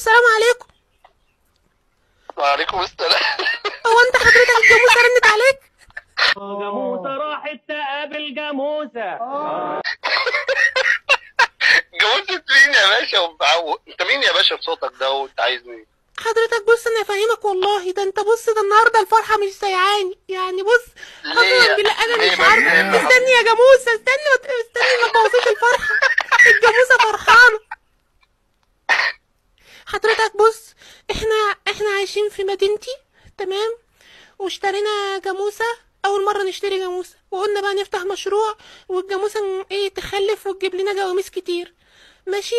السلام عليكم. وعليكم السلام. هو انت حضرتك الجاموسه رنت عليك؟ جاموسه راحت تقابل جاموسه. جوزت مين يا باشا؟ انت مين يا باشا بصوتك ده وانت عايز مين؟ حضرتك بص انا افهمك والله، ده انت بص، ده النهارده الفرحه مش سايعاني يعني. بص قسما بالله انا مش عارفه. استني يا جاموسه، استني ما تبوظيش الفرحه. الجاموسه فرحانه. حضرتك بص، احنا عايشين في مدينتي تمام، واشترينا جاموسه، اول مره نشتري جاموسه، وقلنا بقى نفتح مشروع والجاموسه ايه تخلف وتجيب لنا جواميس كتير. ماشي.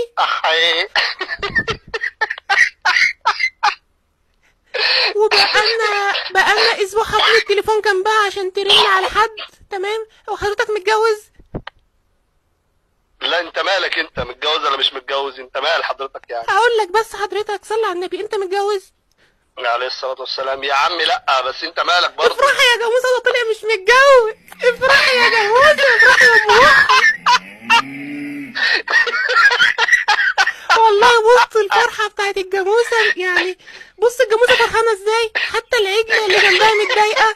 وبقالنا اسبوع حاطين التليفون جنبها عشان ترن على حد تمام. هو حضرتك متجوز؟ لا انت مالك، انت متجوز ولا مش متجوز؟ انت مال حضرتك يعني؟ هقول لك بس حضرتك صلي على النبي، انت متجوز؟ عليه الصلاة والسلام. يا عمي لا، بس انت مالك برضه؟ افرحي يا جاموسه، ده طلع مش متجوز. افرحي يا جاموسه، افرحي يا ام والله بص الفرحه بتاعت الجاموسه يعني. بص الجاموسه فرحانه ازاي، حتى العجله اللي جنبها متضايقه.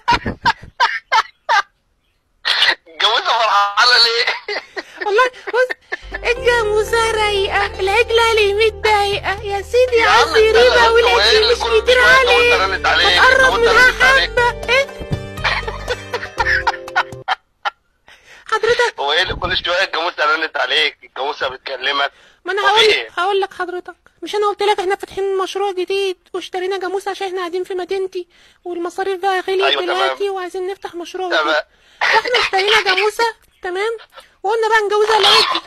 الجاموسة فرحانة ليه؟ والله بص الجاموسه رايقه، العجله اللي متضايقه يا سيدي. يا عم عندي ريبه والاكل مش كتير عليك، هتقرب منها حبه. حضرتك هو ايه اللي كل شويه الجاموسه رنت عليك؟ الجاموسه بتكلمك؟ ما انا هقول لك حضرتك، مش انا قلت لك احنا فاتحين مشروع جديد واشترينا جاموسه عشان احنا قاعدين في مدينتي والمصاريف بقى غليت أيوة دلوقتي وعايزين نفتح مشروع تمام. جديد. فاحنا اشترينا جاموسه تمام، وقلنا بقى نجوزها العجل.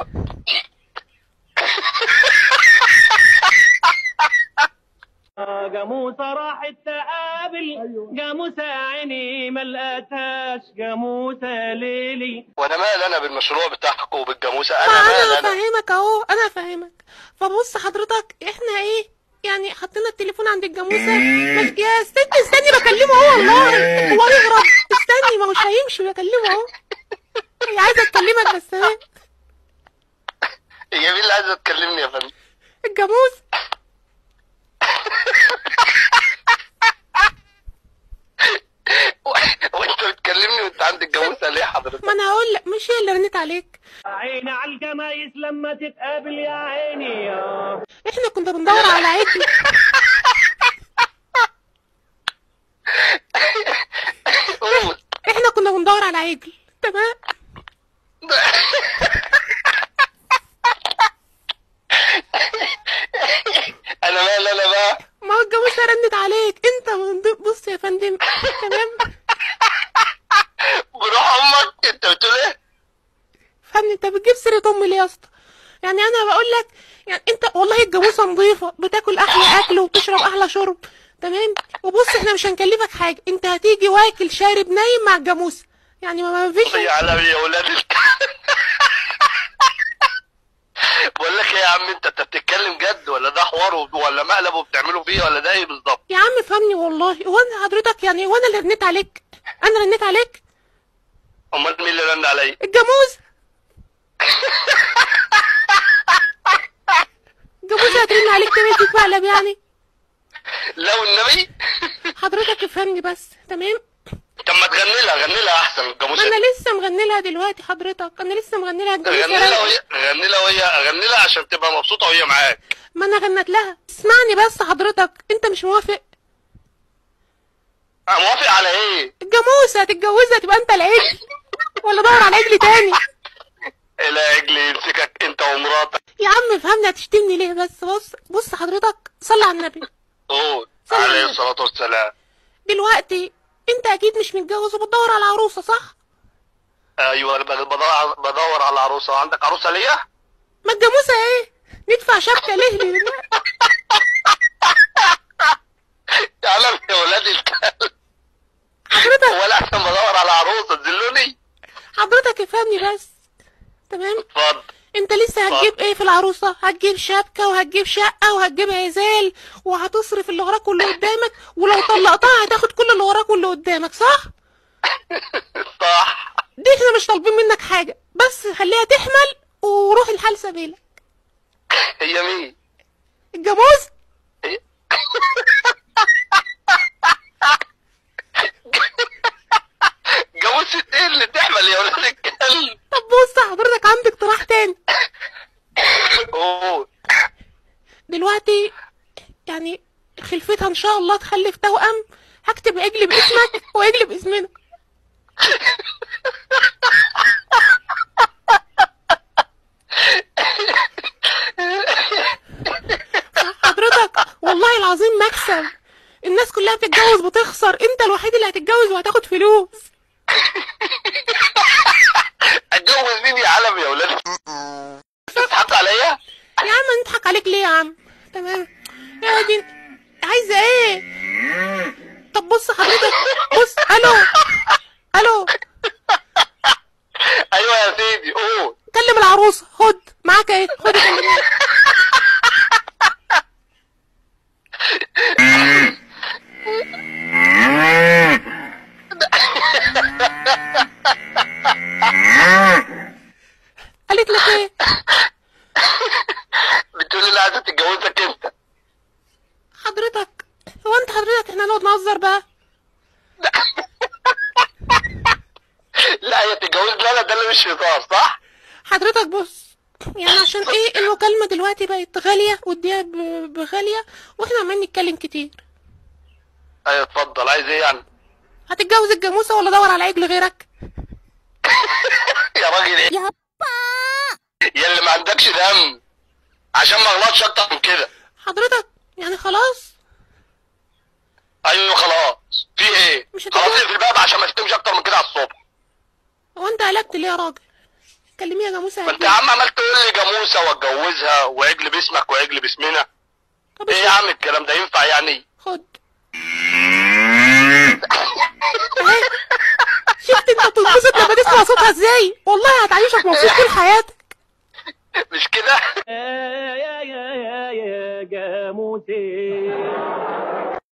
جاموسه راحت تقابل جاموسه، عيني ما لقيتهاش جاموسه ليلي. وانا مال انا بالمشروع بتاعكم وبالجاموسه؟ ما انا مال انا انا؟ افهمك اهو، انا افهمك. فبص حضرتك احنا ايه يعني، حطينا التليفون عند الجاموسه. يا استني بكلمه اهو والله. هو يهرب؟ استني، ما هوش هيمشي، بكلمه اهو. هي عايزه تكلمك بس اهي. هي مين اللي عايزه تكلمني يا فندم؟ الجاموس. وانت بتكلمني وانت عند الجاموسه ليه حضرتك؟ ما انا هقول لك، مش هي اللي رنت عليك؟ عيني على الجمايس لما تتقابل يا عيني. احنا كنا بندور على عجل. احنا كنا بندور على عجل تمام. انا مال انا بقى؟ ما هو الجاموسه رنت عليك انت. بص يا فندم تمام. بروح امك، انت بتقول ايه؟ فهمني، انت بتجيب سيره امي ليه يا اسطى؟ يعني انا بقول لك يعني انت والله الجاموسه نظيفه، بتاكل احلى اكل وبتشرب احلى شرب تمام. وبص احنا مش هنكلفك حاجه، انت هتيجي واكل شارب نايم مع الجاموسه يعني، ما فيش. يا علوي يا ولاد بقول لك ايه يا عم، انت بتتكلم جد ولا ده حوار ولا مقلب وبتعملوا فيه ولا ده ايه بالظبط؟ يا عم فهمني والله. هو انا حضرتك يعني، هو انا اللي رنيت عليك؟ انا رنيت عليك؟ امال مين اللي رن عليا؟ الجاموسه. الجاموسه هترن عليك تاني تتمقلب يعني؟ لا والنبي. حضرتك افهمني بس تمام. طب ما تغني لها، غني لها احسن الجاموسه. انا لسه مغني لها دلوقتي حضرتك، انا لسه مغني لها غني لها وهي غني لها عشان تبقى مبسوطه وهي معاك. ما انا غنت لها. اسمعني بس حضرتك، انت مش موافق؟ موافق على ايه؟ الجاموسه هتتجوزها تبقى انت العجل، ولا دور على عجل تاني؟ العجل يمسكك انت ومراتك. يا عم فهمني، هتشتمني ليه بس؟ بص حضرتك صلي على النبي. قول عليه الصلاه والسلام. دلوقتي انت اكيد مش متجوز وبتدور على عروسه صح؟ ايوه انا بدور على عروسه. عندك عروسه ليا؟ ما الجاموسه ايه، ندفع شبكه ليه؟ يا علم يا ولاد الكلب. حضرتك ولا احسن بدور على عروسه تذلوني؟ حضرتك افهمني بس تمام. اتفضل. انت لسه هتجيب ايه في العروسه؟ هتجيب شبكه وهتجيب شقه وهتجيب عزال وهتصرف اللي وراك واللي قدامك، ولو طلقتها هتاخد كل اللي وراك واللي قدامك صح؟ صح. دي احنا مش طالبين منك حاجه، بس خليها تحمل وروح الحال سبيلك. هي مين؟ الجاموس. دلوقتي يعني خلفتها ان شاء الله تخلف توأم، هكتب عجل باسمك وعجل باسمنا. حضرتك والله العظيم مكسب، الناس كلها بتتجوز بتخسر، انت الوحيد اللي هتتجوز وهتاخد فلوس. اتجوز مين يا علم يا ولاد؟ تضحك عليا؟ يا عم نضحك عليك ليه يا عم؟ تمام يا دي عايزه ايه؟ طب بص حضرتك، بص. الو الو. ايوه يا سيدي قول. كلم العروسه، خد معاك ايه، خد كلمني. قالت لك ايه؟ بتقولي اللي عايزه تتجوزك انت. حضرتك هو انت حضرتك احنا نقعد نهزر بقى؟ لا هي تتجوز، لا ده اللي مش هزار صح؟ حضرتك بص، يعني عشان ايه المكالمة دلوقتي بقت غالية والدقيقة بغالية واحنا عمالين نتكلم كتير. ايوه اتفضل، عايز ايه يعني؟ هتتجوز الجاموسة ولا دور على عجل غيرك؟ يا راجل ايه؟ يا اللي ما عندكش دم، عشان ما اغلطش اكتر من كده. حضرتك يعني خلاص؟ ايوه خلاص. في ايه؟ مش خلاص هتتجوز؟ اقفل الباب عشان ما تشتمش اكتر من كده على الصبح. هو انت قلقت ليه يا راجل؟ كلميه يا جاموسة. ما انت يا عم عمال تقول لي جاموسه واتجوزها وعجل باسمك وعجل باسمنا. طب ايه يا عم الكلام ده ينفع يعني؟ خد. اهي شفت انت بتنبسط لما تسمع صوتها ازاي؟ والله هتعيشك مبسوط طول حياتك. مش كده؟ يا جاموسي